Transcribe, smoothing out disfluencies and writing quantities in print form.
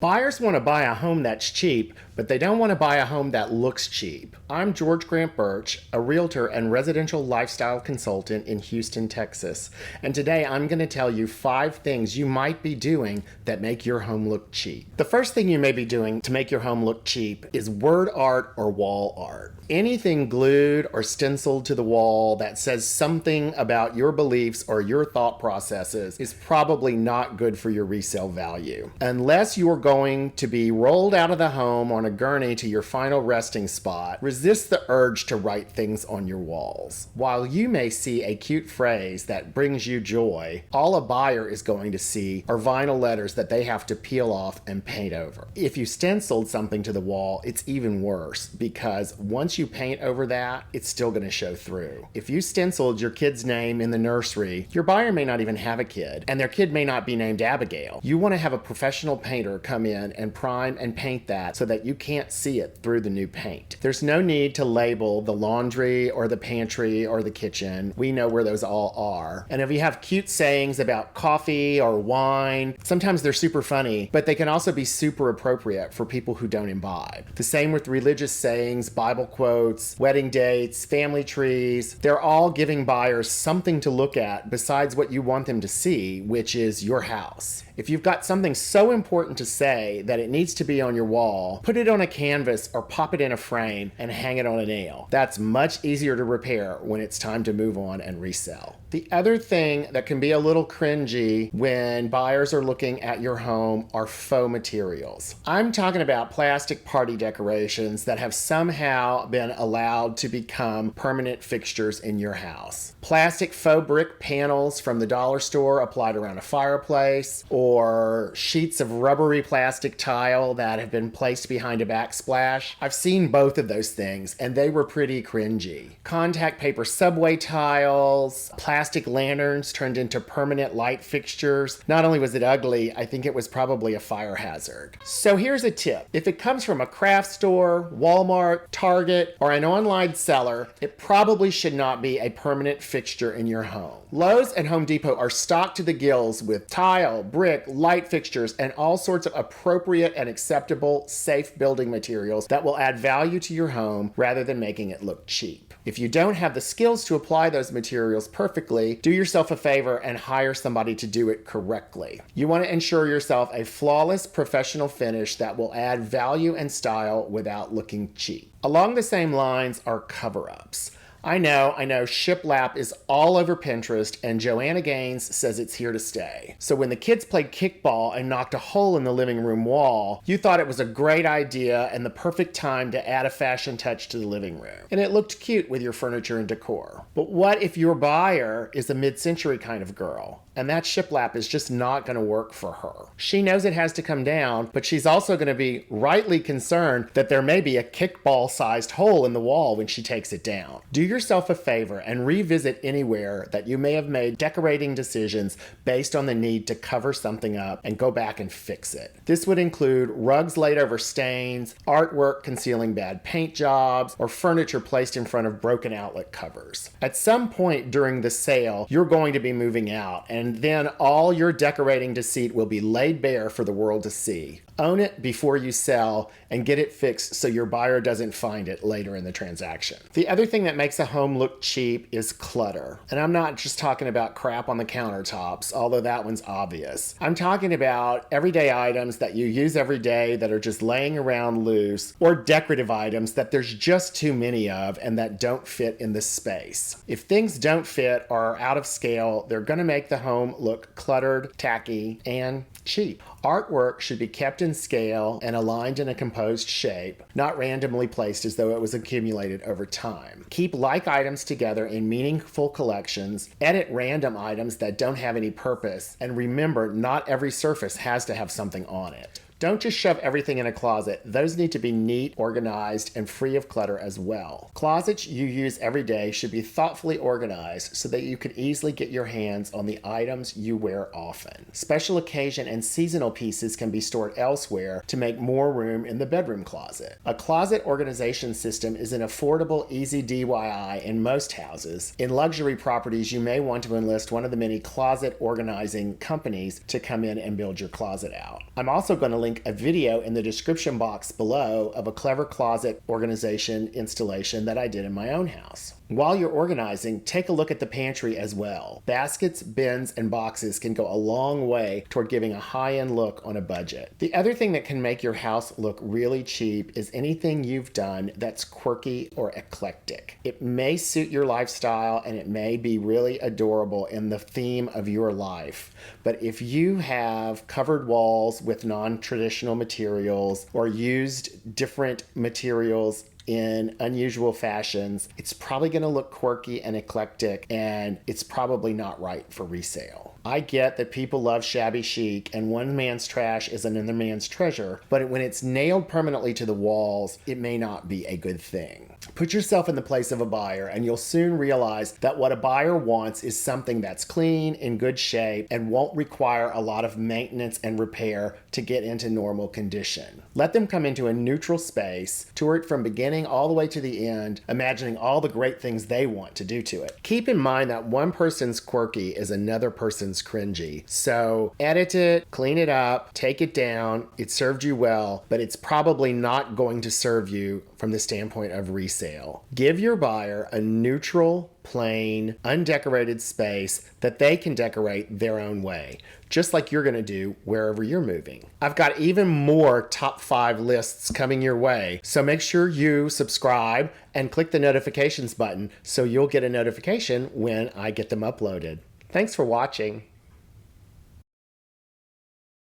Buyers want to buy a home that's cheap, but they don't want to buy a home that looks cheap. I'm George Grant Birch, a realtor and residential lifestyle consultant in Houston, Texas. And today I'm going to tell you 5 things you might be doing that make your home look cheap. The first thing you may be doing to make your home look cheap is word art or wall art. Anything glued or stenciled to the wall that says something about your beliefs or your thought processes is probably not good for your resale value. Unless you're going to be rolled out of the home on a gurney to your final resting spot, resist the urge to write things on your walls. While you may see a cute phrase that brings you joy, all a buyer is going to see are vinyl letters that they have to peel off and paint over. If you stenciled something to the wall, it's even worse because once you paint over that, it's still going to show through. If you stenciled your kid's name in the nursery, your buyer may not even have a kid, and their kid may not be named Abigail. You want to have a professional painter come in and prime and paint that so that you can't see it through the new paint. There's no need to label the laundry or the pantry or the kitchen. We know where those all are. And if you have cute sayings about coffee or wine, sometimes they're super funny, but they can also be super appropriate for people who don't imbibe. The same with religious sayings, Bible quotes, wedding dates, family trees. They're all giving buyers something to look at besides what you want them to see, which is your house. If you've got something so important to say that it needs to be on your wall, put it on a canvas or pop it in a frame and hang it on a nail. That's much easier to repair when it's time to move on and resell. The other thing that can be a little cringy when buyers are looking at your home are faux materials. I'm talking about plastic party decorations that have somehow been allowed to become permanent fixtures in your house. Plastic faux brick panels from the dollar store applied around a fireplace, or sheets of rubbery plastic tile that have been placed behind a backsplash. I've seen both of those things and they were pretty cringy. Contact paper subway tiles, plastic lanterns turned into permanent light fixtures. Not only was it ugly, I think it was probably a fire hazard. So here's a tip. If it comes from a craft store, Walmart, Target, or an online seller, it probably should not be a permanent fixture in your home. Lowe's and Home Depot are stocked to the gills with tile, brick, light fixtures, and all sorts of appropriate and acceptable safe building materials that will add value to your home rather than making it look cheap. If you don't have the skills to apply those materials perfectly, do yourself a favor and hire somebody to do it correctly. You want to ensure yourself a flawless professional finish that will add value and style without looking cheap. Along the same lines are cover-ups. I know, shiplap is all over Pinterest and Joanna Gaines says it's here to stay. So when the kids played kickball and knocked a hole in the living room wall, you thought it was a great idea and the perfect time to add a fashion touch to the living room. And it looked cute with your furniture and decor. But what if your buyer is a mid-century kind of girl? And that shiplap is just not going to work for her. She knows it has to come down, but she's also going to be rightly concerned that there may be a kickball-sized hole in the wall when she takes it down. Do yourself a favor and revisit anywhere that you may have made decorating decisions based on the need to cover something up and go back and fix it. This would include rugs laid over stains, artwork concealing bad paint jobs, or furniture placed in front of broken outlet covers. At some point during the sale, you're going to be moving out, and then all your decorating deceit will be laid bare for the world to see. Own it before you sell and get it fixed so your buyer doesn't find it later in the transaction. The other thing that makes a home look cheap is clutter. And I'm not just talking about crap on the countertops, although that one's obvious. I'm talking about everyday items that you use every day that are just laying around loose, or decorative items that there's just too many of and that don't fit in the space. If things don't fit or are out of scale, they're going to make the home look cluttered, tacky, and cheap. Artwork should be kept in scale and aligned in a composed shape, not randomly placed as though it was accumulated over time. Keep like items together in meaningful collections, edit random items that don't have any purpose, and remember, not every surface has to have something on it. Don't just shove everything in a closet. Those need to be neat, organized, and free of clutter as well. Closets you use every day should be thoughtfully organized so that you can easily get your hands on the items you wear often. Special occasion and seasonal pieces can be stored elsewhere to make more room in the bedroom closet. A closet organization system is an affordable, easy DIY in most houses. In luxury properties, you may want to enlist one of the many closet organizing companies to come in and build your closet out. I'm also going to link link a video in the description box below of a clever closet organization installation that I did in my own house. While you're organizing, take a look at the pantry as well. Baskets, bins, and boxes can go a long way toward giving a high-end look on a budget. The other thing that can make your house look really cheap is anything you've done that's quirky or eclectic. It may suit your lifestyle and it may be really adorable in the theme of your life, but if you have covered walls with non-traditional materials or used different materials in unusual fashions, it's probably going to look quirky and eclectic, and it's probably not right for resale. I get that people love shabby chic, and one man's trash is another man's treasure, but when it's nailed permanently to the walls, it may not be a good thing. Put yourself in the place of a buyer, and you'll soon realize that what a buyer wants is something that's clean, in good shape, and won't require a lot of maintenance and repair to get into normal condition. Let them come into a neutral space, tour it from beginning all the way to the end, imagining all the great things they want to do to it. Keep in mind that one person's quirky is another person's cringy. So edit it, clean it up, take it down. It served you well, but it's probably not going to serve you from the standpoint of resale. Give your buyer a neutral, plain, undecorated space that they can decorate their own way, just like you're going to do wherever you're moving. I've got even more top 5 lists coming your way, so make sure you subscribe and click the notifications button so you'll get a notification when I get them uploaded. Thanks for watching.